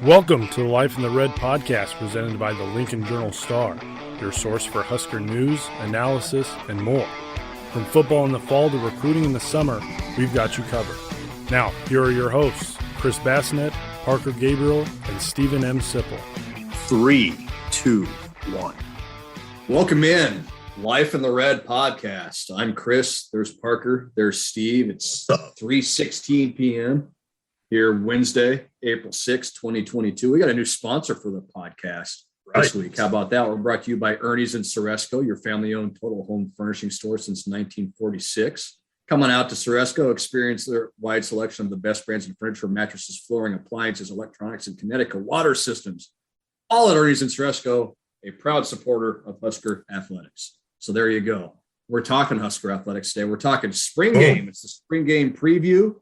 Welcome to the Life in the Red podcast presented by the Lincoln Journal-Star, your source for Husker news, analysis, and more. From football in the fall to recruiting in the summer, we've got you covered. Now, here are your hosts, Chris Basnett, Parker Gabriel, and Stephen M. Sipple. 3, 2, 1. Welcome in, Life in the Red podcast. I'm Chris. There's Parker. There's Steve. It's 3:16 p.m. here Wednesday, April 6, 2022. We got a new sponsor for the podcast this week. How about that? We're brought to you by Ernie's in Ceresco, your family-owned total home furnishing store since 1946. Come on out to Ceresco, experience their wide selection of the best brands in furniture, mattresses, flooring, appliances, electronics, and Connecticut water systems. All at Ernie's in Ceresco, a proud supporter of Husker athletics. So there you go. We're talking Husker athletics today. We're talking spring game. It's the spring game preview.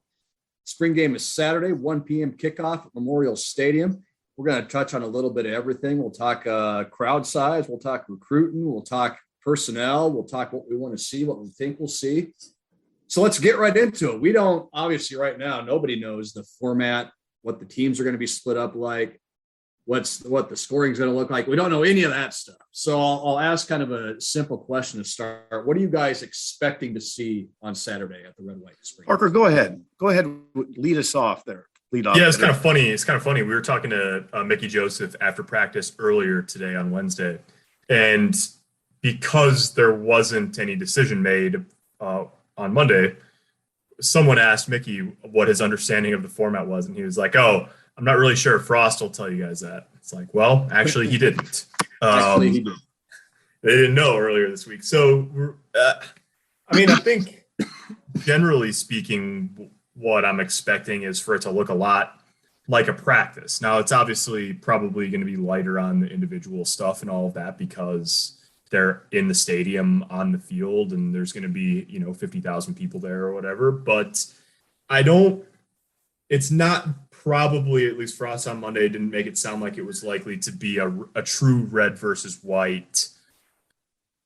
Spring game is Saturday, 1 p.m. kickoff at Memorial Stadium. We're going to touch on a little bit of everything. We'll talk crowd size. We'll talk recruiting. We'll talk personnel. We'll talk what we want to see, what we think we'll see. So let's get right into it. We don't, obviously right now, nobody knows the format, what the teams are going to be split up like, what the scoring is going to look like. We don't know any of that stuff. So I'll ask kind of a simple question to start. What are you guys expecting to see on Saturday at the Red White Spring? Parker, go ahead. Lead us off there. Yeah, it's kind of funny. It's kind of funny. We were talking to Mickey Joseph after practice earlier today on Wednesday. And because there wasn't any decision made on Monday, someone asked Mickey what his understanding of the format was. And he was like, I'm not really sure if Frost will tell you guys that. It's like, well, actually, he didn't. Actually, he did. They didn't know earlier this week. So, I think generally speaking, what I'm expecting is for it to look a lot like a practice. Now, it's obviously probably going to be lighter on the individual stuff and all of that because they're in the stadium on the field and there's going to be, 50,000 people there or whatever. But it's not probably, at least for us on Monday, didn't make it sound like it was likely to be a true red versus white,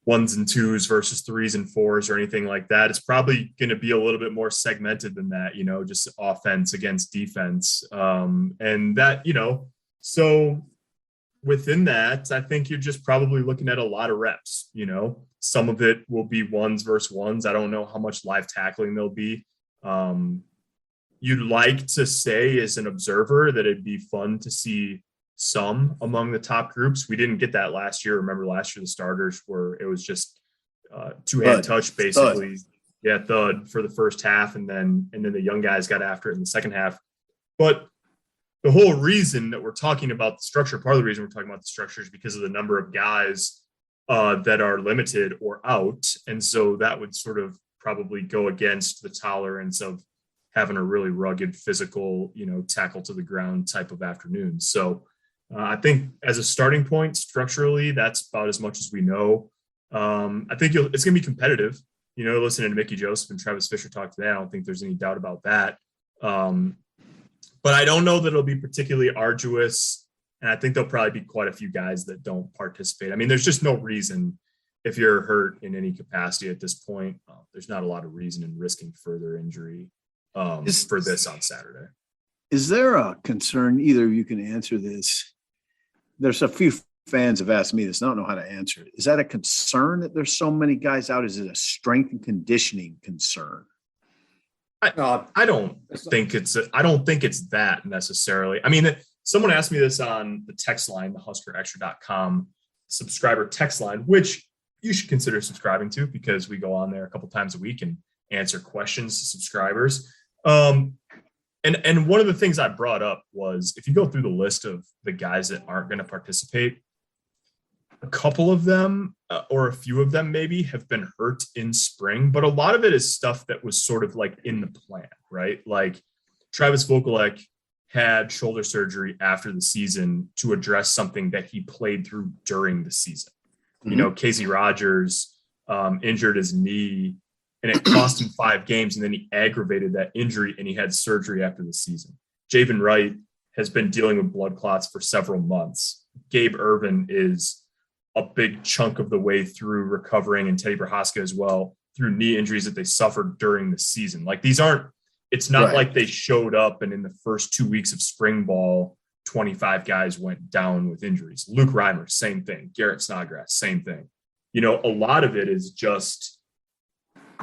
1s and 2s versus 3s and 4s or anything like that. It's probably going to be a little bit more segmented than that, just offense against defense. And that, so within that, I think you're just probably looking at a lot of reps, some of it will be 1s versus 1s. I don't know how much live tackling there'll be. You'd like to say as an observer that it'd be fun to see some among the top groups. We didn't get that last year. Remember last year, the starters it was just two-hand touch, basically. Thud for the first half. And then the young guys got after it in the second half. But the whole reason that we're talking about the structure, part of the reason we're talking about the structure is because of the number of guys that are limited or out. And so that would sort of probably go against the tolerance of having a really rugged physical, tackle to the ground type of afternoon. So I think as a starting point, structurally, that's about as much as we know. I think it's going to be competitive, listening to Mickey Joseph and Travis Fisher talk today. I don't think there's any doubt about that. But I don't know that it'll be particularly arduous. And I think there'll probably be quite a few guys that don't participate. I mean, there's just no reason if you're hurt in any capacity at this point, there's not a lot of reason in risking further injury for this on Saturday. Is there a concern, either of you can answer this? There's a few fans have asked me this, and I don't know how to answer it. Is that a concern that there's so many guys out? Is it a strength and conditioning concern? I don't think it's that necessarily. I mean, someone asked me this on the text line, the HuskerExtra.com subscriber text line, which you should consider subscribing to because we go on there a couple times a week and answer questions to subscribers. And one of the things I brought up was if you go through the list of the guys that aren't going to participate, a couple of them or a few of them maybe have been hurt in spring, but a lot of it is stuff that was sort of like in the plan, right? Like Travis Vokalek had shoulder surgery after the season to address something that he played through during the season. Mm-hmm. Casey Rogers injured his knee and it cost him 5 games, and then he aggravated that injury and he had surgery after the season. Javen Wright has been dealing with blood clots for several months. Gabe Ervin is a big chunk of the way through recovering, and Teddy Prohaska as well, through knee injuries that they suffered during the season. Like it's not like they showed up and in the first 2 weeks of spring ball 25 guys went down with injuries. Luke Reimer, same thing. Garrett Snodgrass, same thing. You know, a lot of it is just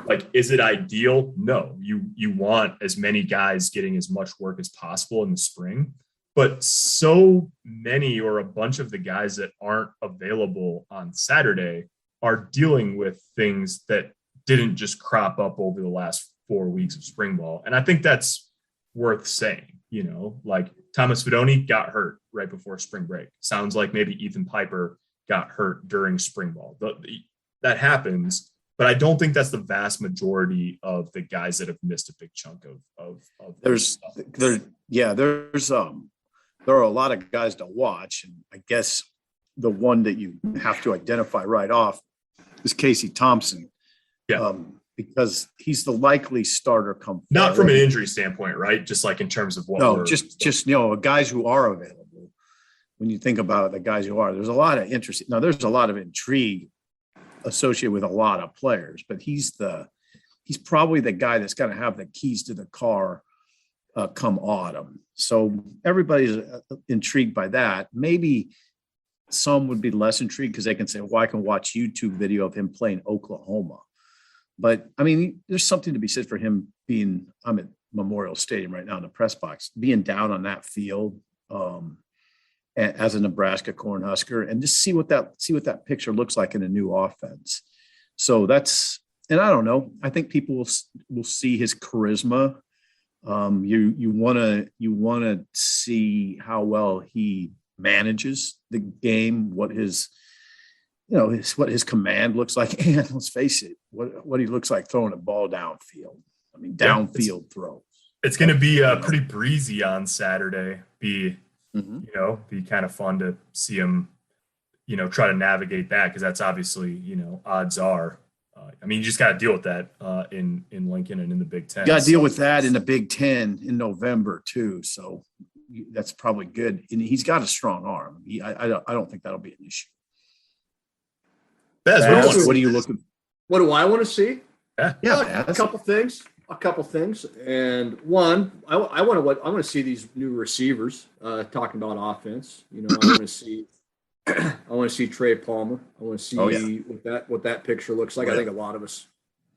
like, is it ideal? No. You want as many guys getting as much work as possible in the spring, but so many or a bunch of the guys that aren't available on Saturday are dealing with things that didn't just crop up over the last 4 weeks of spring ball. And I think that's worth saying. You know, like Thomas Fidone got hurt right before spring break. Sounds like maybe Ethan Piper got hurt during spring ball. That happens, but I don't think that's the vast majority of the guys that have missed a big chunk of there are a lot of guys to watch, and I guess the one that you have to identify right off is Casey Thompson. Yeah. Because he's the likely starter come forward. Not from an injury standpoint, right? Just like in terms of what. No, just guys who are available. When you think about the guys who are, there's a lot of interest. Now, there's a lot of intrigue associated with a lot of players, but he's probably the guy that's going to have the keys to the car come autumn. So everybody's intrigued by that. Maybe some would be less intrigued because they can say, well, I can watch YouTube video of him playing Oklahoma. But I mean, there's something to be said for him being, I'm at Memorial Stadium right now in the press box, being down on that field as a Nebraska Cornhusker, and just see what that picture looks like in a new offense. So and I don't know, I think people will see his charisma. You want to see how well he manages the game, what his command looks like, and let's face it, what he looks like throwing a ball downfield. I mean, downfield throws. It's going to be pretty breezy on Saturday. Be kind of fun to see him, try to navigate that, because that's obviously, odds are. I mean, you just got to deal with that in Lincoln and in the Big Ten. You got to deal with that in the Big Ten in November too. So that's probably good. And he's got a strong arm. I don't think that'll be an issue. What are you looking? What do I want to see? Yeah. A couple things. And one, I want to see these new receivers talking about offense. I want to see Trey Palmer. I want to see what that picture looks like. I think a lot of us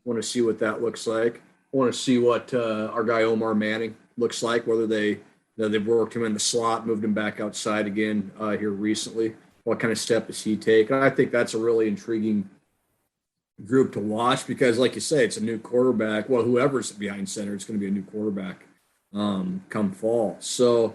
want to see what that looks like. I want to see what our guy Omar Manning looks like, whether they've worked him in the slot, moved him back outside again here recently. What kind of step does he take? And I think that's a really intriguing group to watch because, like you say, it's a new quarterback. Well, whoever's behind center, it's going to be a new quarterback come fall. So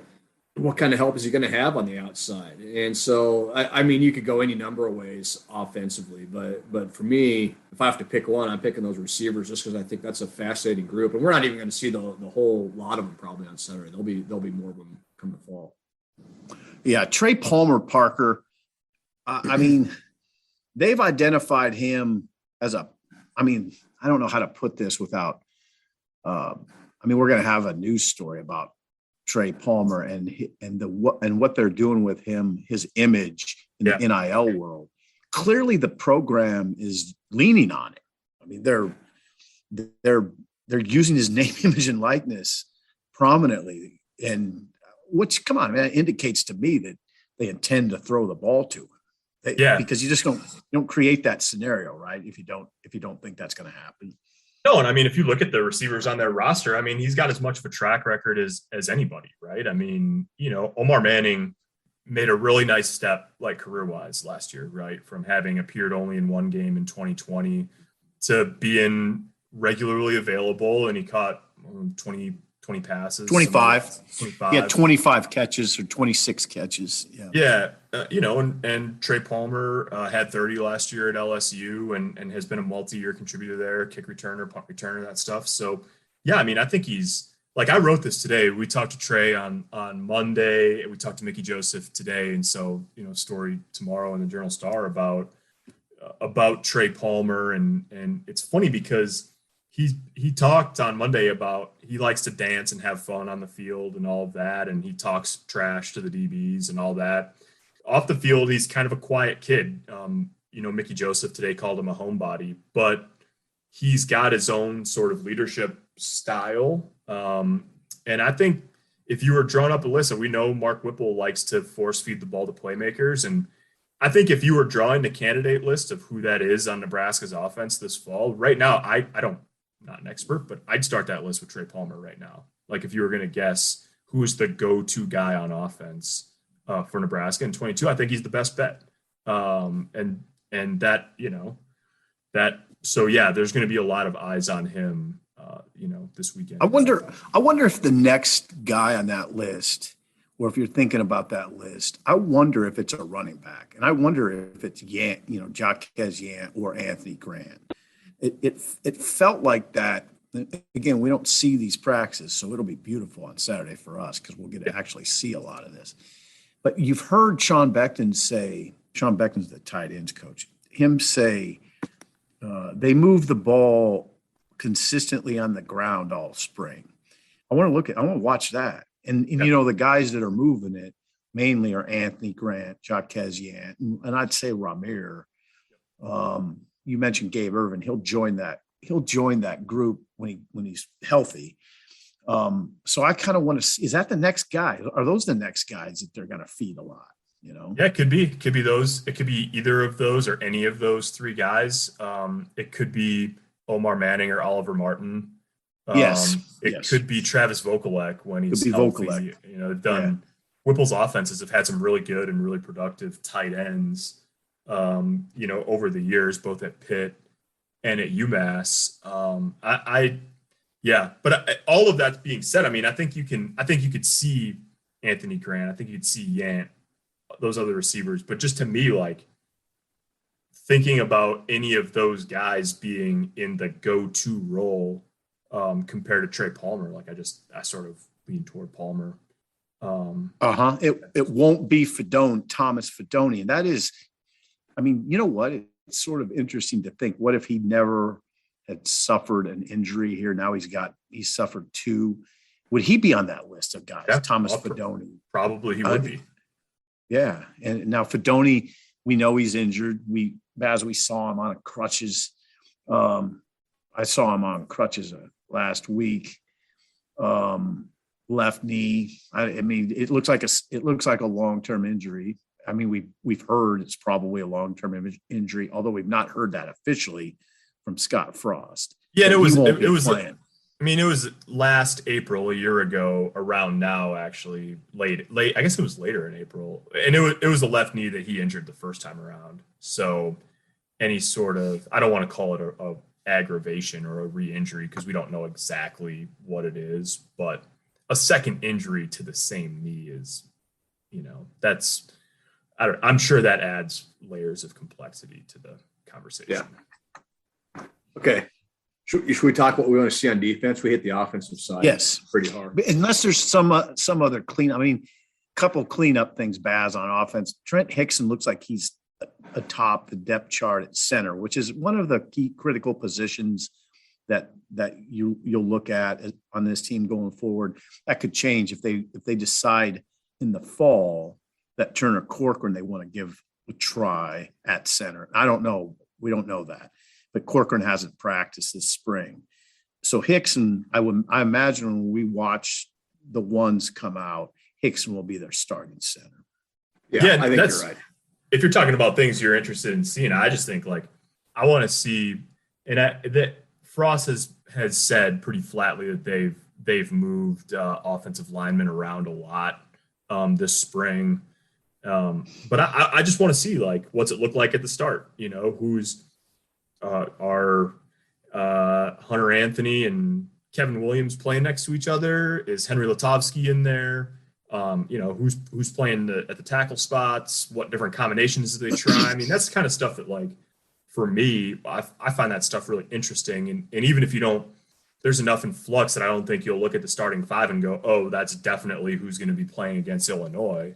what kind of help is he going to have on the outside? And so, I mean, you could go any number of ways offensively, but for me, if I have to pick one, I'm picking those receivers just because I think that's a fascinating group. And we're not even going to see the whole lot of them probably on Saturday. There'll be more of them come the fall. Yeah, Trey Palmer, Parker. I mean, they've identified him as I don't know how to put this without, we're going to have a news story about Trey Palmer and what they're doing with him, his image in the NIL world. Clearly the program is leaning on it. I mean, they're using his name, image, and likeness prominently, and which, come on, man, indicates to me that they intend to throw the ball to him. Because you just don't create that scenario, right? If you don't think that's going to happen. No, and I mean, if you look at the receivers on their roster, I mean, he's got as much of a track record as anybody, right? I mean, Omar Manning made a really nice step, like career-wise last year, right? From having appeared only in one game in 2020 to being regularly available, and he caught 20 passes. 25. He had 25 catches or 26 catches. Yeah. And Trey Palmer had 30 last year at LSU and has been a multi-year contributor there, kick returner, punt returner, that stuff. So, yeah, I mean, I think he's – like I wrote this today. We talked to Trey on Monday. We talked to Mickey Joseph today. And so, story tomorrow in the Journal-Star about Trey Palmer. And it's funny because – He talked on Monday about he likes to dance and have fun on the field and all of that, and he talks trash to the DBs and all that. Off the field, he's kind of a quiet kid. Mickey Joseph today called him a homebody, but he's got his own sort of leadership style. And I think if you were drawing up a list, and we know Mark Whipple likes to force feed the ball to playmakers, and I think if you were drawing the candidate list of who that is on Nebraska's offense this fall, right now, I don't, not an expert, but I'd start that list with Trey Palmer right now. Like if you were going to guess who is the go-to guy on offense for Nebraska in 22, I think he's the best bet. And that, so yeah, there's going to be a lot of eyes on him, this weekend. I wonder if the next guy on that list, or if you're thinking about that list, I wonder if it's a running back, and I wonder if it's Jaquez Yant or Anthony Grant. It felt like that. Again, we don't see these practices, so it'll be beautiful on Saturday for us because we'll get to actually see a lot of this. But you've heard Sean Beckton's the tight ends coach, him say they move the ball consistently on the ground all spring. I want to watch that. And the guys that are moving it mainly are Anthony Grant, Jaquez Yant, and I'd say Ramir. You mentioned Gabe Irvin. He'll join that group when he's healthy. So I kind of want to see, is that the next guy? Are those the next guys that they're going to feed a lot? Yeah, it could be those. It could be either of those or any of those three guys. It could be Omar Manning or Oliver Martin. It could be Travis Vokalek when he's healthy. Vokalek. Whipple's offenses have had some really good and really productive tight ends, over the years, both at Pitt and at UMass. But all of that being said, I think you could see Anthony Grant. I think you'd see Yant, those other receivers. But just to me, like thinking about any of those guys being in the go-to role compared to Trey Palmer, like I sort of lean toward Palmer. It won't be Thomas Fidone. And that is, you know what? It's sort of interesting to think, what if he never had suffered an injury here? Now he's suffered two. Would he be on that list of guys? Yeah, Thomas Fidone. Probably he would be. Yeah. And now Fidone, we know he's injured. We saw him on crutches. I saw him on crutches last week. Left knee. It looks like a long-term injury. We've heard it's probably a long-term injury, although we've not heard that officially from Scott Frost. Yeah, it was last April, a year ago, around now, actually late. I guess it was later in April, and it was the left knee that he injured the first time around. So any sort of, I don't want to call it a aggravation or a re-injury because we don't know exactly what it is, but a second injury to the same knee is, I'm sure that adds layers of complexity to the conversation. Yeah. Okay. Should we talk what we want to see on defense? We hit the offensive side. Yes. Pretty hard. Unless there's some other couple cleanup things, Baz, on offense. Trent Hickson looks like he's atop the depth chart at center, which is one of the key critical positions that you'll look at on this team going forward. That could change if they decide in the fall that Turner Corcoran they want to give a try at center. I don't know. We don't know that. But Corcoran hasn't practiced this spring. So Hickson, I imagine when we watch the ones come out, Hickson will be their starting center. Yeah, I think you're right. If you're talking about things you're interested in seeing, I just think I want to see, and that Frost has said pretty flatly that they've moved offensive linemen around a lot this spring. But I just want to see what's it look like at the start. Who's are Hunter Anthony and Kevin Williams playing next to each other? Is Henry Latovsky in there? Who's playing at the tackle spots? What different combinations do they try? That's the kind of stuff that, for me, I find that stuff really interesting. And even if you don't, there's enough in flux that I don't think you'll look at the starting five and go, oh, that's definitely who's going to be playing against Illinois.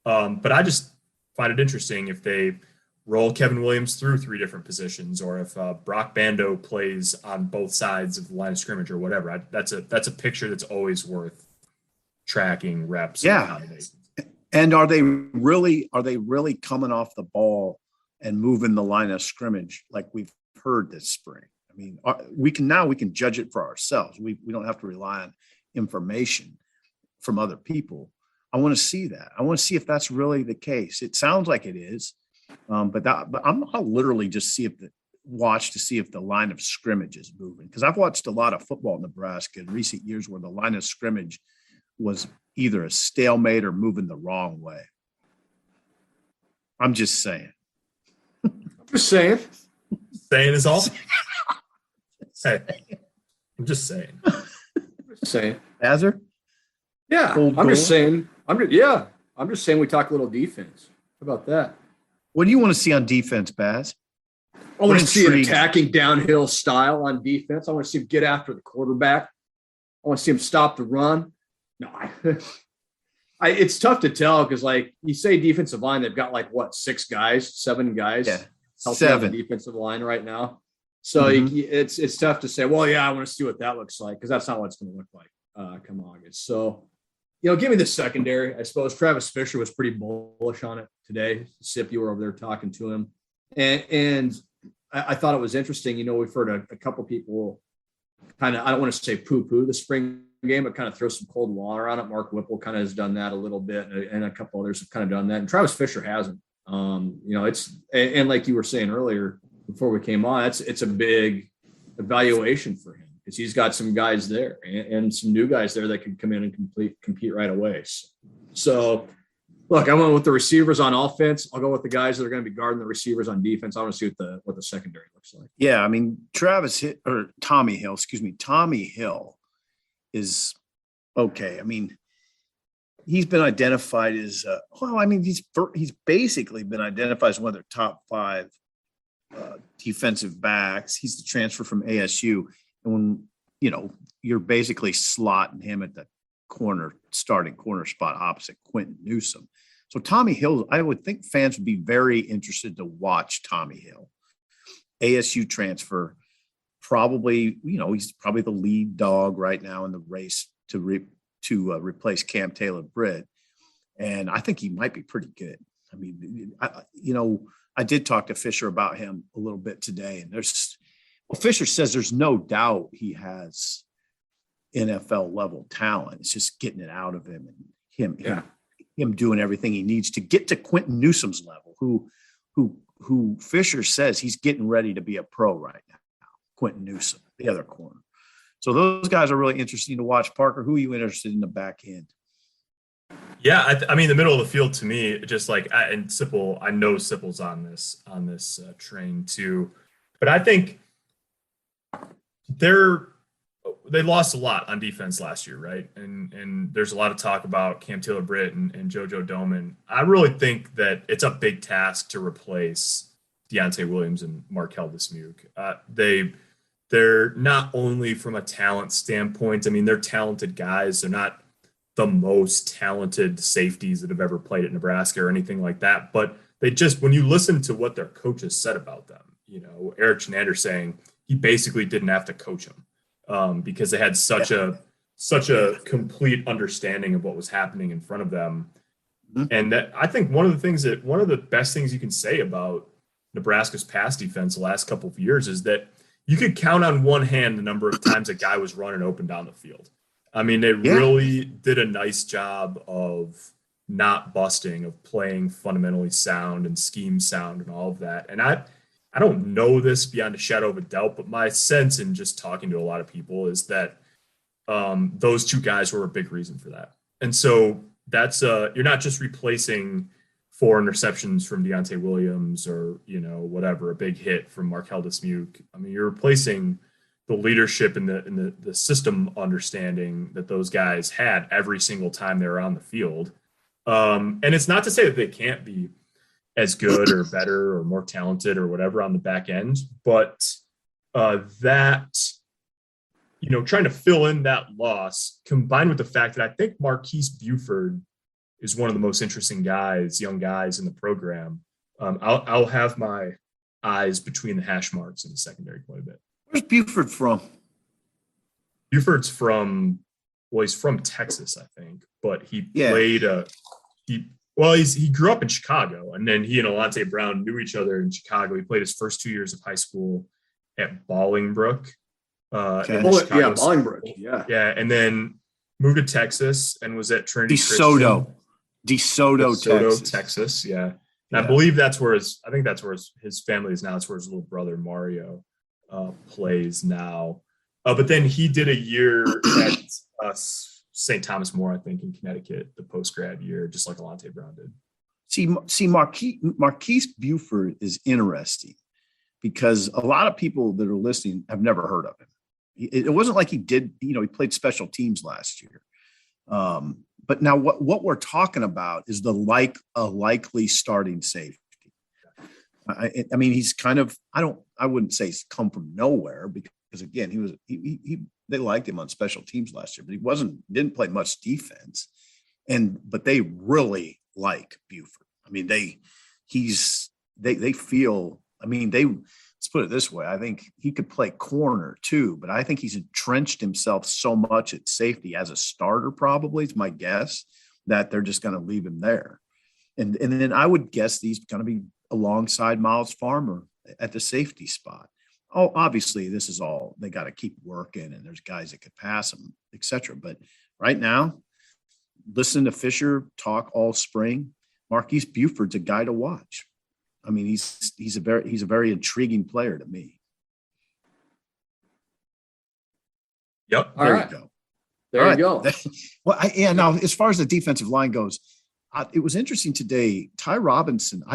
But I just find it interesting if they roll Kevin Williams through three different positions, or if Brock Bando plays on both sides of the line of scrimmage or whatever. That's a picture that's always worth tracking reps. Yeah. And are they really coming off the ball and moving the line of scrimmage like we've heard this spring? We can judge it for ourselves. We don't have to rely on information from other people. I want to see that. I want to see if that's really the case. It sounds like it is, but I'll literally just watch to see if the line of scrimmage is moving, because I've watched a lot of football in Nebraska in recent years where the line of scrimmage was either a stalemate or moving the wrong way. I'm just saying. Just saying. Saying is all. Hey, I'm just saying. Just saying. Hazard? Yeah, I'm just saying. I'm just saying we talk a little defense. How about that? What do you want to see on defense, Baz? I want to see an attacking downhill style on defense. I want to see him get after the quarterback. I want to see him stop the run. No, it's tough to tell because, like, you say defensive line, they've got seven guys helping on the defensive line right now. So it's tough to say, well, yeah, I want to see what that looks like, because that's not what it's going to look like come August. So, give me the secondary. I suppose Travis Fisher was pretty bullish on it today. Sip, you were over there talking to him. And I thought it was interesting. We've heard a couple people kind of, I don't want to say poo-poo the spring game, but kind of throw some cold water on it. Mark Whipple kind of has done that a little bit, and a couple others have kind of done that. And Travis Fisher hasn't. It's, and like you were saying earlier before we came on, it's a big evaluation for him, because he's got some guys there and some new guys there that can come in and compete right away. So, look, I went with the receivers on offense. I'll go with the guys that are going to be guarding the receivers on defense. I want to see what the secondary looks like. Yeah, I mean, Tommy Hill is okay. I mean, he's been identified as he's basically been identified as one of their top 5 defensive backs. He's the transfer from ASU, and when you're basically slotting him at the starting corner spot opposite Quentin Newsome. So Tommy Hill, I would think fans would be very interested to watch Tommy Hill. ASU transfer, probably, he's probably the lead dog right now in the race to replace Cam Taylor-Britt. And I think he might be pretty good. I mean, I did talk to Fisher about him a little bit today, and Fisher says there's no doubt he has NFL level talent. It's just getting it out of him, and him doing everything he needs to get to Quentin Newsome's level, who Fisher says he's getting ready to be a pro right now. Quentin Newsome, the other corner. So those guys are really interesting to watch. Parker, who are you interested in the back end? Yeah, I mean, the middle of the field to me, just like, and Sipple, I know Sipple's on this train too, but I think they lost a lot on defense last year, right? And there's a lot of talk about Cam Taylor-Britt and JoJo Doman. I really think that it's a big task to replace Deontay Williams and Markel Dismuke. They're not only from a talent standpoint, I mean, they're talented guys. They're not the most talented safeties that have ever played at Nebraska or anything like that. But they just, when you listen to what their coaches said about them, Eric Chenander saying he basically didn't have to coach them because they had such a complete understanding of what was happening in front of them. Mm-hmm. And that, I think one of the best things you can say about Nebraska's pass defense the last couple of years is that you could count on one hand the number of times a guy was running open down the field. I mean, they really did a nice job of not busting, of playing fundamentally sound and scheme sound and all of that. And I don't know this beyond a shadow of a doubt, but my sense in just talking to a lot of people is that those two guys were a big reason for that. And so that's you're not just replacing 4 interceptions from Deontay Williams or, whatever, a big hit from Markel Dismuke. I mean, you're replacing the leadership and the system understanding that those guys had every single time they were on the field. And it's not to say that they can't be as good or better or more talented or whatever on the back end, but that, trying to fill in that loss combined with the fact that I think Marquise Buford is one of the most interesting young guys in the program. I'll have my eyes between the hash marks in the secondary quite a bit. Where's Buford from? Buford's he's from Texas, I think, but he played he grew up in Chicago, and then he and Alante Brown knew each other in Chicago. He played his first 2 years of high school at Bolingbrook. Bolingbrook. Yeah. And then moved to Texas and was at Trinity DeSoto, Texas. Yeah. And Yeah. I believe that's where his family is now. It's where his little brother Mario plays now. But then he did a year at St. Thomas More, I think, in Connecticut, the post-grad year, just like Alante Brown did. See, Marquise Buford is interesting because a lot of people that are listening have never heard of him. It wasn't like he did, he played special teams last year. But now what we're talking about is a likely starting safety. I mean, he's kind of, I wouldn't say he's come from nowhere because again, they liked him on special teams last year, but didn't play much defense. But they really like Buford. I mean, they feel, let's put it this way. I think he could play corner too, but I think he's entrenched himself so much at safety as a starter, probably, it's my guess, that they're just going to leave him there. And then I would guess he's going to be alongside Miles Farmer at the safety spot. Oh, obviously this is all, they got to keep working and there's guys that could pass him, et cetera. But right now, listen to Fisher talk all spring. Marquise Buford's a guy to watch. I mean, he's a very intriguing player to me. Yep. All right. There you go. Well, now as far as the defensive line goes, it was interesting today. I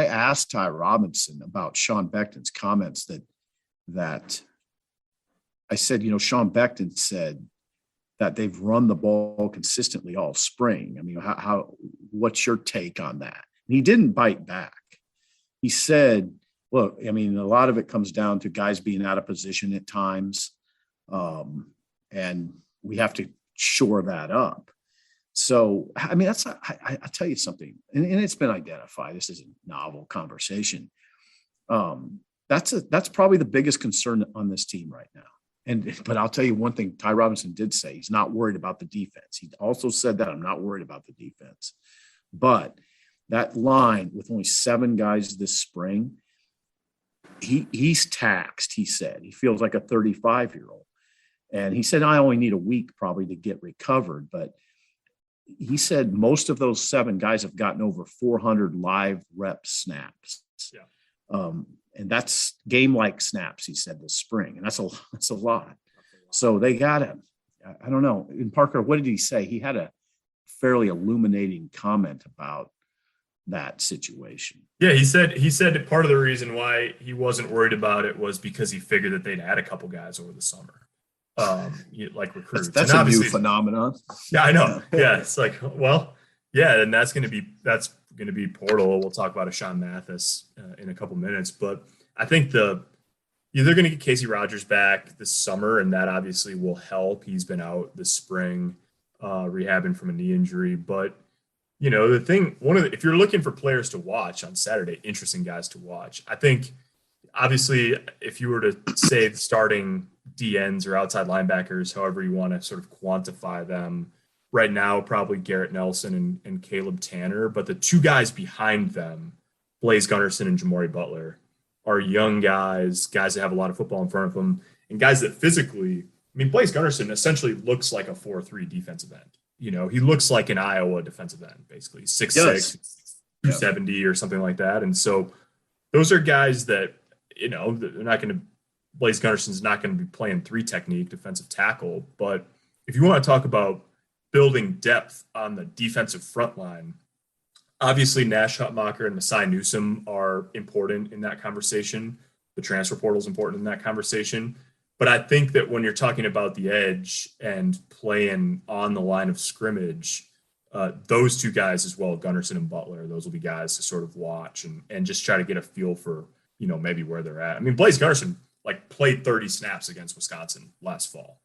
asked Ty Robinson about Sean Beckton's comments that I said, Sean Beckton said that they've run the ball consistently all spring. I mean, what's your take on that? And he didn't bite back. He said, look, I mean, a lot of it comes down to guys being out of position at times. And we have to shore that up. So, I mean, I'll tell you something, and it's been identified. This is a novel conversation. That's probably the biggest concern on this team right now. But I'll tell you one thing, Ty Robinson did say he's not worried about the defense. He also said that I'm not worried about the defense. But that line with only 7 guys this spring, he's taxed, he said. He feels like a 35-year-old. And he said, I only need a week probably to get recovered. But he said most of those 7 guys have gotten over 400 live rep snaps. Yeah. And that's game-like snaps, he said, this spring. And that's a lot. So they got him. I don't know. And Parker, what did he say? He had a fairly illuminating comment about that situation. Yeah, he said part of the reason why he wasn't worried about it was because he figured that they'd add a couple guys over the summer. Like recruits. That's a new phenomenon. Yeah, I know. Yeah, it's like, well, yeah, and that's going to be portal. We'll talk about Ochaun Mathis in a couple minutes, but I think they're going to get Casey Rogers back this summer, and that obviously will help. He's been out this spring rehabbing from a knee injury, but the thing, if you're looking for players to watch on Saturday, interesting guys to watch, I think obviously if you were to say starting DNs or outside linebackers, however you want to sort of quantify them, right now, probably Garrett Nelson and Caleb Tanner, but the 2 guys behind them, Blaise Gunderson and Jamari Butler, are young guys that have a lot of football in front of them, and guys that physically, Blaise Gunderson essentially looks like a 4-3 defensive end. He looks like an Iowa defensive end, basically 6'6", 270 or something like that. And so those are guys that, they're not going to, Blaise Gunderson's not going to be playing 3 technique defensive tackle. But if you want to talk about building depth on the defensive front line, obviously Nash Hutmacher and Masai Newsome are important in that conversation. The transfer portal is important in that conversation. But I think that when you're talking about the edge and playing on the line of scrimmage, those 2 guys as well, Gunderson and Butler, those will be guys to sort of watch and just try to get a feel for, maybe where they're at. Blaise Gunderson played 30 snaps against Wisconsin last fall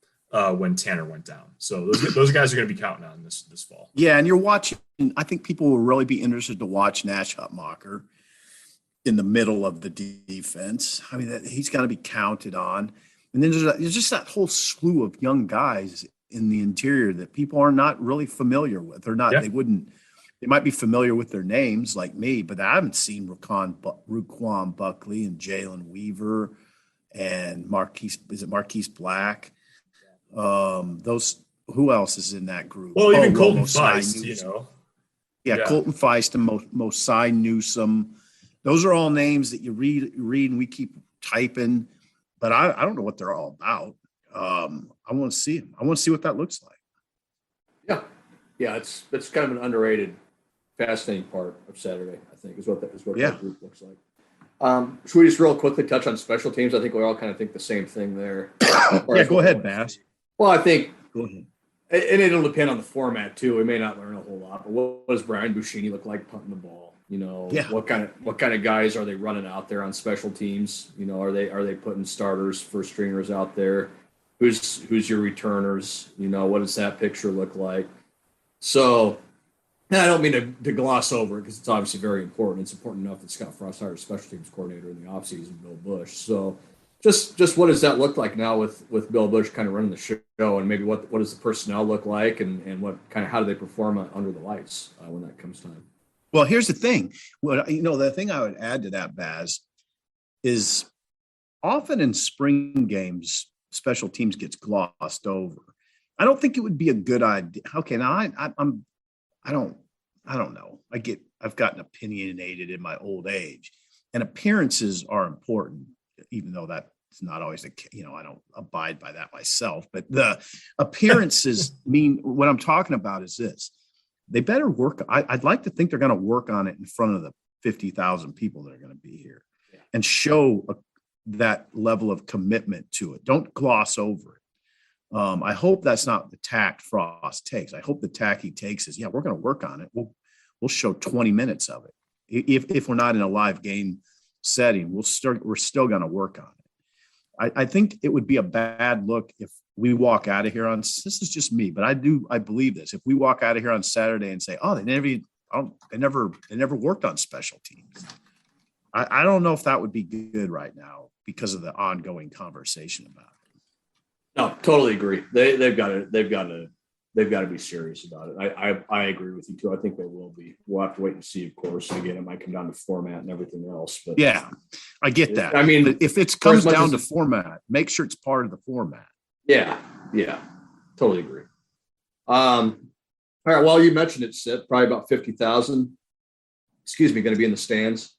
when Tanner went down. So those guys are going to be counting on this fall. Yeah, and you're watching. I think people will really be interested to watch Nash Hutmacher in the middle of the defense. He's got to be counted on. And then there's just that whole slew of young guys in the interior that people are not really familiar with. They're not. Yeah. They might be familiar with their names like me, but I haven't seen Ruquan Buckley and Jalen Weaver and Marquise Black. Those who else is in that group? Well, even Colton Mosai Feist, Newsome. Yeah. Colton Feist and Mosai Newsome. Those are all names that you read and we keep typing, but I don't know what they're all about. I want to see them. I want to see what that looks like. Yeah. It's kind of an underrated, fascinating part of Saturday, I think, is what that group looks like. Should we just real quickly touch on special teams? I think we all kind of think the same thing there. Yeah, go ahead, Bass. Well, I think, go ahead. And it'll depend on the format too. We may not learn a whole lot, but what does Brian Buschini look like punting the ball? What kind of guys are they running out there on special teams? Are they putting starters, first stringers out there? Who's your returners? What does that picture look like? So, I don't mean to gloss over it because it's obviously very important. It's important enough that Scott Frost hired a special teams coordinator in the offseason, Bill Busch. So, just what does that look like now with Bill Busch kind of running the show, and maybe what does the personnel look like, and what kind of how do they perform under the lights when that comes time? Well, here's the thing. The thing I would add to that, Baz, is often in spring games, special teams gets glossed over. I don't think it would be a good idea. Okay, now I don't know. I've gotten opinionated in my old age, and appearances are important, even though that's not always I don't abide by that myself. But the appearances mean what I'm talking about is this. They better work. I'd like to think they're going to work on it in front of the 50,000 people that are going to be here and show that level of commitment to it. Don't gloss over it. I hope that's not the tack Frost takes. I hope the tack he takes is, we're going to work on it. We'll show 20 minutes of it. If we're not in a live game setting, we're still going to work on it. I think it would be a bad look if we walk out of here on, this is just me, but I believe this. If we walk out of here on Saturday and say, they never worked on special teams. I don't know if that would be good right now because of the ongoing conversation about it. No, totally agree. They've got to be serious about it. I agree with you too. I think they will be. We'll have to wait and see, of course. And again, it might come down to format and everything else. But yeah, I get that. I mean, but if it comes down to format, make sure it's part of the format. Yeah, totally agree. All right. Well, you mentioned it, Sip. Probably about 50,000. Going to be in the stands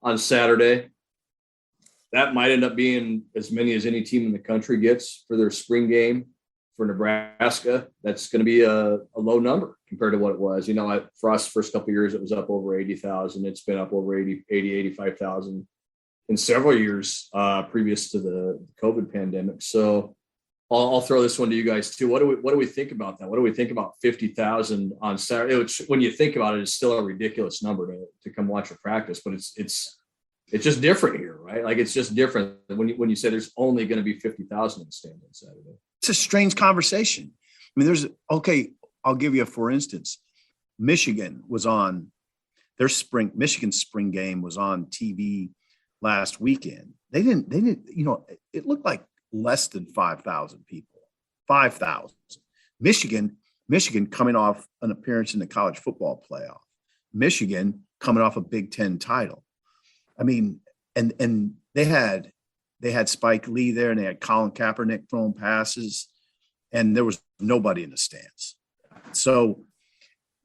on Saturday. That might end up being as many as any team in the country gets for their spring game. For Nebraska, that's going to be a low number compared to what it was. At Frost's first couple of years, it was up over 80,000. It's been up over 85,000 in several years previous to the COVID pandemic. So I'll throw this one to you guys too. What do we think about that? What do we think about 50,000 on Saturday? Which, when you think about it, is still a ridiculous number to come watch a practice, but it's just different here, right? Like, it's just different when you say there's only going to be 50,000 in the stand on Saturday. It's a strange conversation. I mean, I'll give you for instance, Michigan was on Michigan's spring game was on TV last weekend. They didn't, it looked like less than 5,000 people, 5,000. Michigan coming off an appearance in the college football playoff, Michigan coming off a Big Ten title. I mean, and they had Spike Lee there, and they had Colin Kaepernick throwing passes, and there was nobody in the stands. So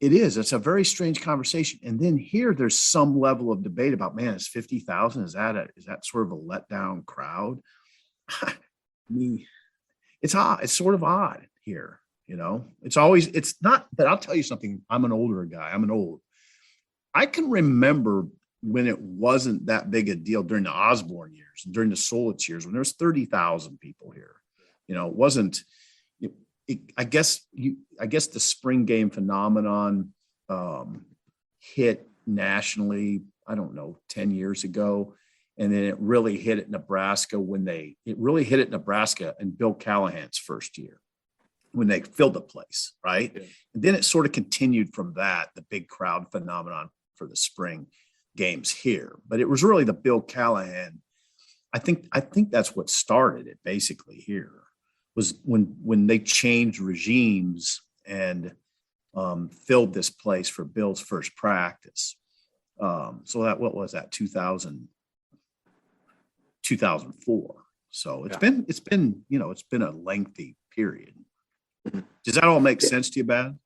it's a very strange conversation. And then here there's some level of debate about, man, is 50,000, is that sort of a letdown crowd? I mean, it's odd. It's sort of odd here, it's not, but I'll tell you something. I'm an older guy. I can remember when it wasn't that big a deal during the Osborne years and during the Solich years, when there was 30,000 people here. It wasn't, I guess the spring game phenomenon hit nationally, I don't know, 10 years ago. And then it really hit at Nebraska in Bill Callahan's first year when they filled the place, right? Yeah. And then it sort of continued from that, the big crowd phenomenon for the spring games here. But it was really the Bill Callahan. I think that's what started it basically here, was when they changed regimes and filled this place for Bill's first practice. So that, what was that, 2004. So it's been a lengthy period. Does that all make sense to you, Bad?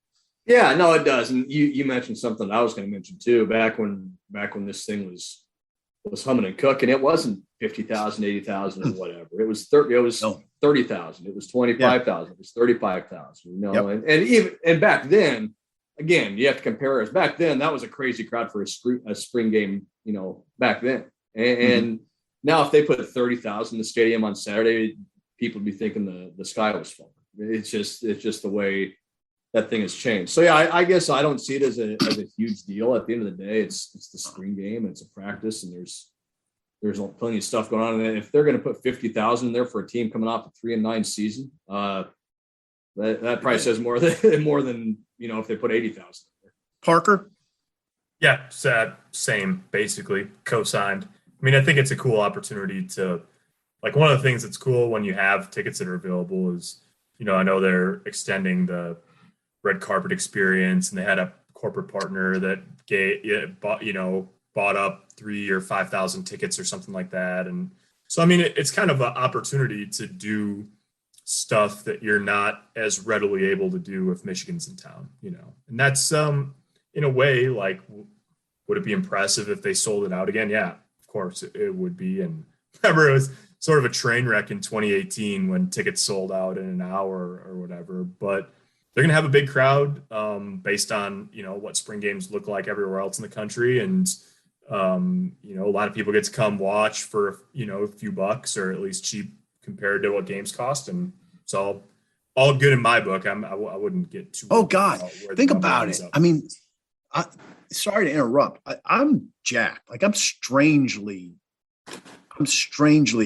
Yeah, no, it does. And you mentioned something I was going to mention too. Back when this thing was humming and cooking, it wasn't 50,000, 80,000 or whatever. It was 30,000. It was 25,000. It was 35,000. You know, yep. and back then, again, you have to compare us. Back then, that was a crazy crowd for a spring game. You know, back then, and now if they put 30,000 in the stadium on Saturday, people would be thinking the sky was falling. It's just the way that thing has changed. So yeah, I guess I don't see it as a huge deal. At the end of the day, it's the spring game, and it's a practice, and there's plenty of stuff going on. And if they're going to put 50,000 in there for a team coming off a 3-9 season, that probably says more than you know if they put 80,000 in there. Parker? Yeah, same, basically co-signed. I mean, I think it's a cool opportunity to, like, one of the things that's cool when you have tickets that are available is, you know, I know they're extending the red carpet experience, and they had a corporate partner that bought up 3,000 or 5,000 tickets or something like that. And so, I mean, it's kind of an opportunity to do stuff that you're not as readily able to do if Michigan's in town, you know, and that's, in a way, like, would it be impressive if they sold it out again? Yeah, of course it would be. And remember, it was sort of a train wreck in 2018 when tickets sold out in an hour or whatever, but they're going to have a big crowd based on, you know, what spring games look like everywhere else in the country. And, you know, a lot of people get to come watch for, you know, a few bucks, or at least cheap compared to what games cost. And it's all good in my book. I wouldn't get too. Oh God, think about it. I mean, sorry to interrupt. I'm jacked. Like, I'm strangely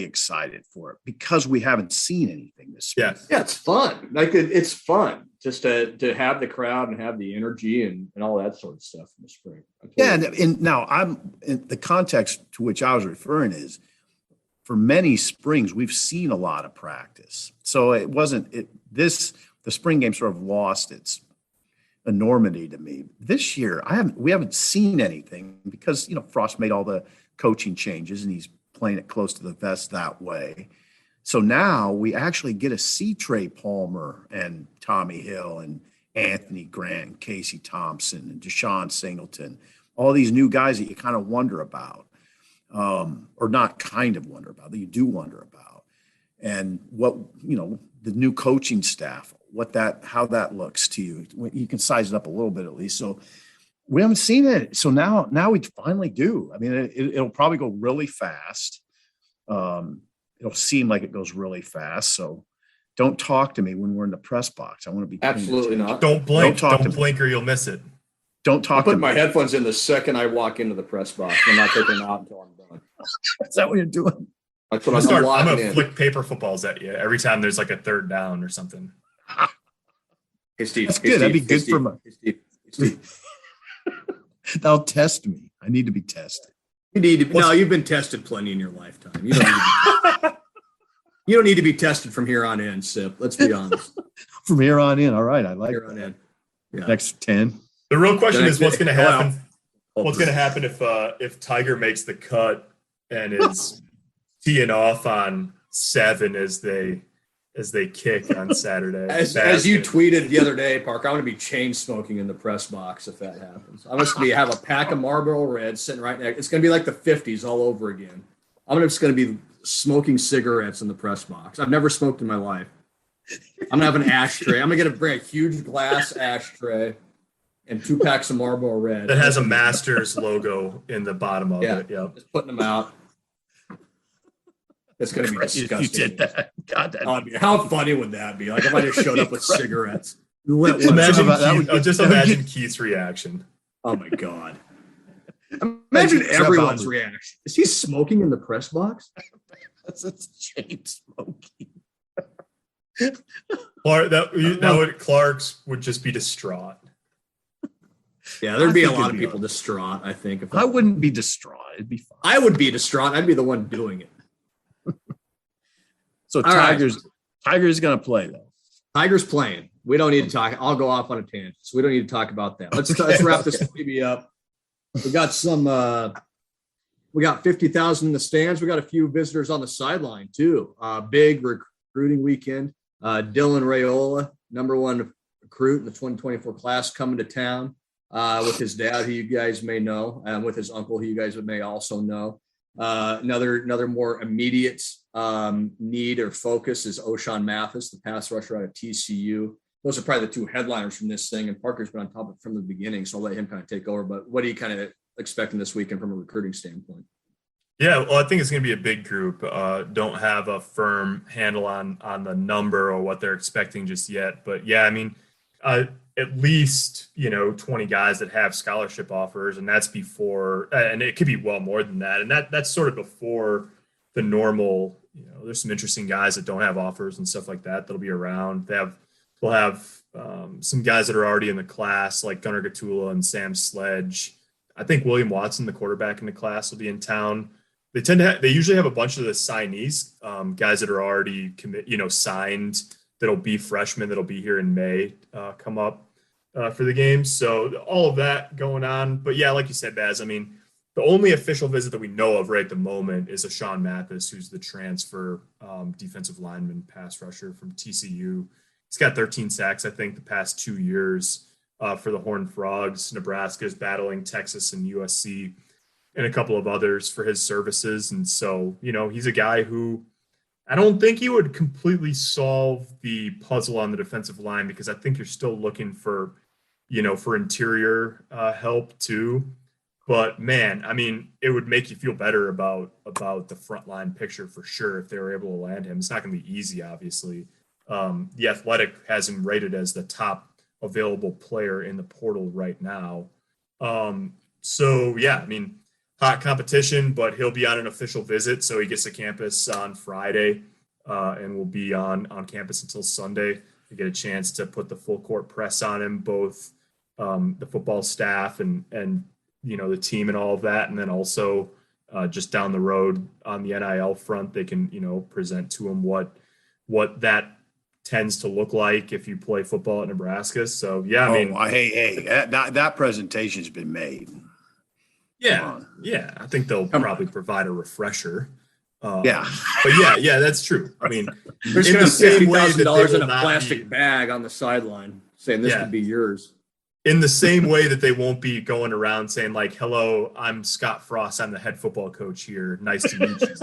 excited for it because we haven't seen anything this spring. Yeah, it's fun. Like, it's fun just to have the crowd and have the energy and all that sort of stuff in the spring. And now I'm in the context to which I was referring is, for many springs we've seen a lot of practice. So the spring game sort of lost its enormity to me. This year we haven't seen anything because, you know, Frost made all the coaching changes and he's playing it close to the vest that way. So now we actually get to see Trey Palmer and Tommy Hill and Anthony Grant and Casey Thompson and Deshaun Singleton, all these new guys that you kind of wonder about, or not kind of wonder about, that you do wonder about. And what, you know, the new coaching staff, how that looks to you. You can size it up a little bit at least. So we haven't seen it. So now we finally do. I mean, it'll probably go really fast. It'll seem like it goes really fast. So don't talk to me when we're in the press box. I want to be absolutely not. Don't blink. Don't blink or you'll miss it. Don't talk. I put my headphones in the second I walk into the press box. I'm not taking them out until I'm done. Is that what you're doing? That's what I'm going to flick paper footballs at you every time there's like a third down or something. Hey, Steve. That's good. That'd be good for my. Steve. That'll test me. I need to be tested. You've been tested plenty in your lifetime. You don't need to be tested from here on in, Sip. Let's be honest. From here on in. All right. I like here on in. Yeah. Next 10. The real question is what's going to happen. What's going to happen if Tiger makes the cut and is teeing off on 7 as they kick on Saturday. As you tweeted the other day, Parker, I'm going to be chain smoking in the press box if that happens. I'm just going to have a pack of Marlboro Reds sitting right next. It's going to be like the 50s all over again. I'm just going to be smoking cigarettes in the press box. I've never smoked in my life. I'm going to have an ashtray. I'm going to bring a huge glass ashtray and 2 packs of Marlboro Red. That has a Masters logo in the bottom of it. Yeah. Just putting them out. It's going to be disgusting. You did that. God, how funny would that be? Like if I just showed up with cigarettes. Imagine Keith's reaction. Oh my God. Imagine everyone's reaction. Is he smoking in the press box? That's chain smoking. Clark's would just be distraught. Yeah, there'd be a lot of people distraught, I think. I wouldn't be distraught. It'd be fine. I would be distraught. I'd be the one doing it. So Tiger's going to play, though. Tiger's playing. We don't need to talk. I'll go off on a tangent, so we don't need to talk about that. Let's wrap this baby up. We got we got 50,000 in the stands. We got a few visitors on the sideline, too. Big recruiting weekend. Dylan Raiola number one recruit in the 2024 class, coming to town with his dad, who you guys may know, and with his uncle, who you guys may also know. Another more immediate need or focus is Ochaun Mathis, the pass rusher out of TCU. Those are probably the two headliners from this thing, and Parker's been on top of it from the beginning, so I'll let him kind of take over. But what are you kind of expecting this weekend from a recruiting standpoint? Yeah, well, I think it's going to be a big group. Don't have a firm handle on the number or what they're expecting just yet. But yeah, I mean, at least, 20 guys that have scholarship offers, and that's before, and it could be well more than that. And that's sort of before the normal, there's some interesting guys that don't have offers and stuff like that that'll be around. We'll have some guys that are already in the class, like Gunnar Gatula and Sam Sledge. I think William Watson, the quarterback in the class, will be in town. They usually have a bunch of the signees, guys that are already signed, that'll be freshmen, that'll be here in May, come up for the game. So all of that going on. But yeah, like you said, Baz, I mean, the only official visit that we know of right at the moment is Ochaun Mathis, who's the transfer defensive lineman pass rusher from TCU. He's got 13 sacks, I think, the past 2 years for the Horned Frogs. Nebraska is battling Texas and USC and a couple of others for his services. And so, he's a guy who I don't think he would completely solve the puzzle on the defensive line, because I think you're still looking for interior help too. But man, I mean, it would make you feel better about the front line picture for sure if they were able to land him. It's not going to be easy, obviously. The Athletic has him rated as the top available player in the portal right now. So yeah, I mean, hot competition, but he'll be on an official visit. So he gets to campus on Friday and will be on campus until Sunday to get a chance to put the full court press on him, both the football staff and the team and all of that. And then also just down the road on the NIL front, they can, present to him what that tends to look like if you play football at Nebraska. So yeah, I mean, that presentation's been made. Yeah, I think they'll probably provide a refresher. But yeah, that's true. I mean, there's going to be $50,000 in a plastic bag on the sideline saying this could be yours. In the same way that they won't be going around saying like, "Hello, I'm Scott Frost. I'm the head football coach here. Nice to meet you."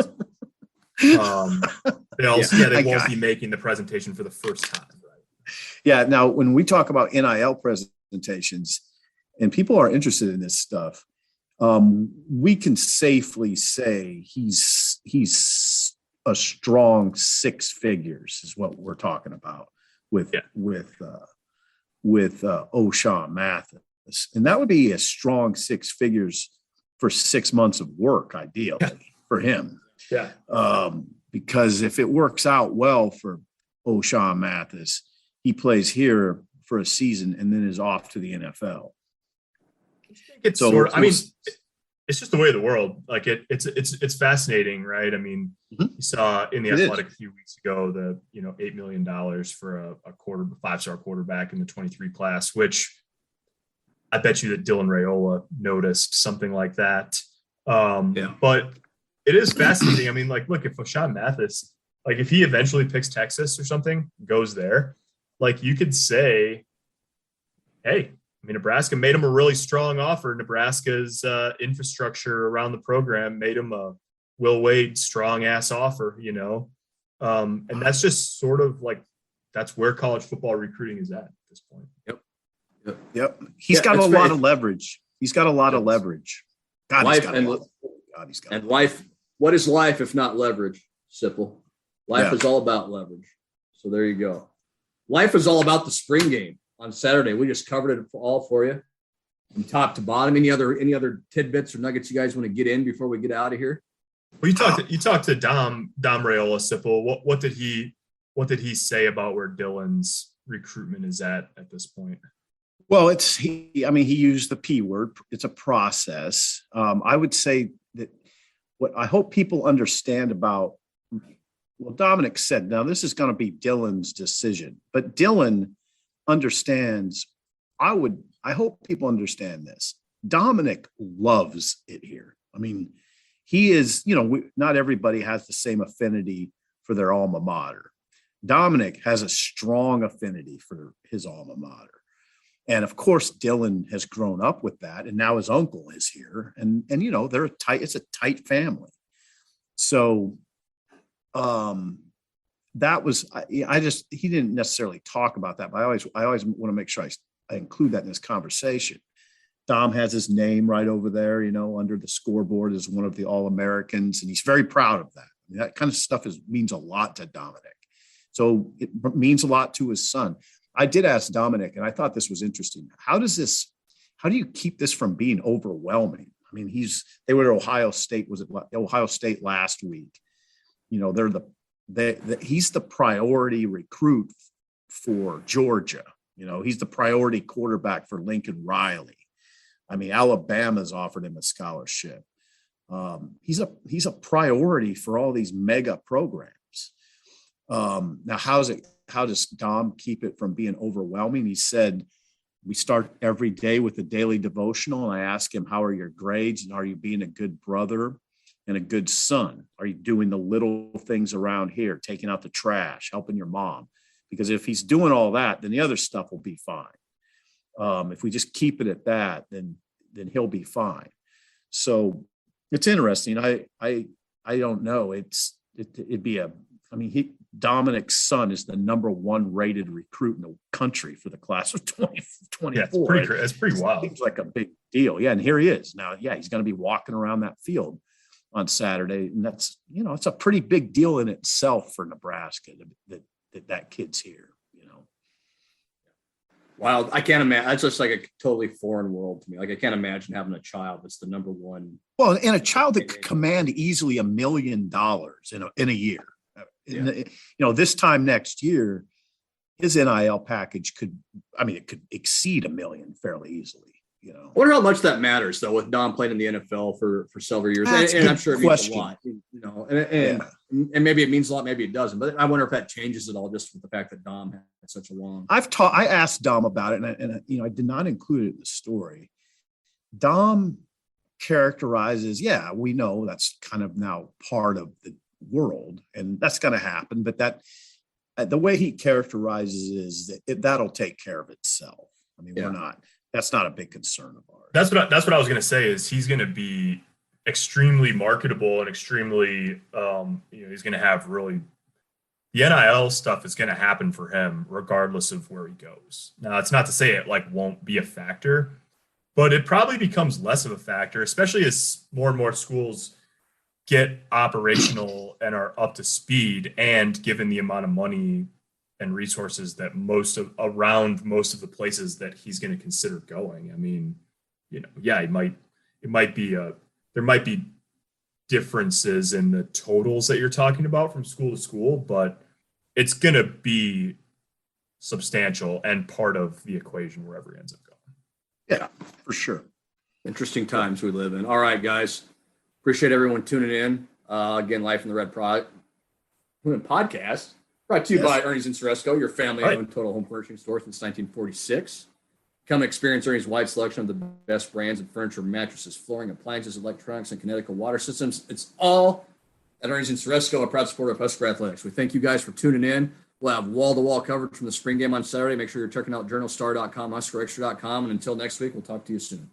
They won't be making the presentation for the first time. Right? Yeah. Now, when we talk about NIL presentations, and people are interested in this stuff, we can safely say he's a strong six figures is what we're talking about with Ochaun Mathis, and that would be a strong six figures for 6 months of work, ideally for him. Yeah. Because if it works out well for Ochaun Mathis, he plays here for a season and then is off to the NFL. It's just the way of the world. Like it's fascinating, right? I mean, you saw in the Athletic a few weeks ago the $8 million for a 5-star quarterback in the 23 class, which I bet you that Dylan Raiola noticed something like that. But it is fascinating. I mean, like, look, if Ochaun Mathis, like, if he eventually picks Texas or something, goes there, like, you could say, hey, I mean, Nebraska made him a really strong offer. Nebraska's infrastructure around the program made him a Will Wade strong ass offer, and that's just sort of like, that's where college football recruiting is at this point. Yep. He's got a lot of leverage. He's got a lot of leverage. Life. What is life if not leverage, Sipple? Life is all about leverage. So there you go. Life is all about the spring game on Saturday. We just covered it all for you from top to bottom. Any other tidbits or nuggets you guys want to get in before we get out of here? Well, you talked to Dom Raiola, Sipple. What did he say about where Dylan's recruitment is at this point? Well, he used the P word. It's a process. I would say that what I hope people understand about what Dominic said, now this is going to be Dylan's decision, but Dylan understands. I hope people understand this. Dominic loves it here. I mean, he is, not everybody has the same affinity for their alma mater. Dominic has a strong affinity for his alma mater. And of course, Dylan has grown up with that. And now his uncle is here. And it's a tight family. So that was, he didn't necessarily talk about that, but I always want to make sure I include that in this conversation. Dom has his name right over there, under the scoreboard as one of the All-Americans. And he's very proud of that. I mean, that kind of stuff means a lot to Dominic. So it means a lot to his son. I did ask Dominic, and I thought this was interesting. How do you keep this from being overwhelming? I mean, they were at Ohio State. Was it Ohio State last week? He's the priority recruit for Georgia. He's the priority quarterback for Lincoln Riley. I mean, Alabama's offered him a scholarship. He's a priority for all these mega programs. Now, how does Dom keep it from being overwhelming? He said, we start every day with a daily devotional. And I ask him, how are your grades? And are you being a good brother and a good son? Are you doing the little things around here, taking out the trash, helping your mom? Because if he's doing all that, then the other stuff will be fine. If we just keep it at that, then he'll be fine. So it's interesting. I don't know. It'd be Dominic's son is the number 1 rated recruit in the country for the class of 2024. Yeah, it's pretty wild. Seems like a big deal. Yeah, and here he is now. Yeah, he's going to be walking around that field on Saturday, and that's it's a pretty big deal in itself for Nebraska that kid's here. Wow, I can't imagine. That's just like a totally foreign world to me. Like I can't imagine having a child that's the number 1. Well, and a child that could command easily $1 million in a year. Yeah. This time next year, his NIL package could exceed $1 million fairly easily. I wonder how much that matters though, with Dom playing in the NFL for several years, and I'm sure it means a lot. And maybe it means a lot, maybe it doesn't. But I wonder if that changes at all, just with the fact that Dom had such a long. I asked Dom about it, and I did not include it in the story. Dom characterizes, we know that's kind of now part of the world, and that's going to happen. But that the way he characterizes is that that'll take care of itself. I mean, that's not a big concern of ours. That's what I was going to say. Is he's going to be extremely marketable and extremely, he's going to have really, the NIL stuff is going to happen for him regardless of where he goes. Now, it's not to say it won't be a factor, but it probably becomes less of a factor, especially as more and more schools get operational and are up to speed, and given the amount of money and resources that around most of the places that he's going to consider going. I mean, there might be differences in the totals that you're talking about from school to school, but it's going to be substantial and part of the equation wherever he ends up going. Yeah, for sure. Interesting times we live in. All right, guys. Appreciate everyone tuning in. Again, Life in the Red podcast. Brought to you by Ernie's and Ceresco, your family-owned total home furnishing store since 1946. Come experience Ernie's wide selection of the best brands in furniture, mattresses, flooring, appliances, electronics, and Connecticut water systems. It's all at Ernie's and Ceresco, a proud supporter of Husker Athletics. We thank you guys for tuning in. We'll have wall-to-wall coverage from the spring game on Saturday. Make sure you're checking out journalstar.com, huskerextra.com, and until next week, we'll talk to you soon.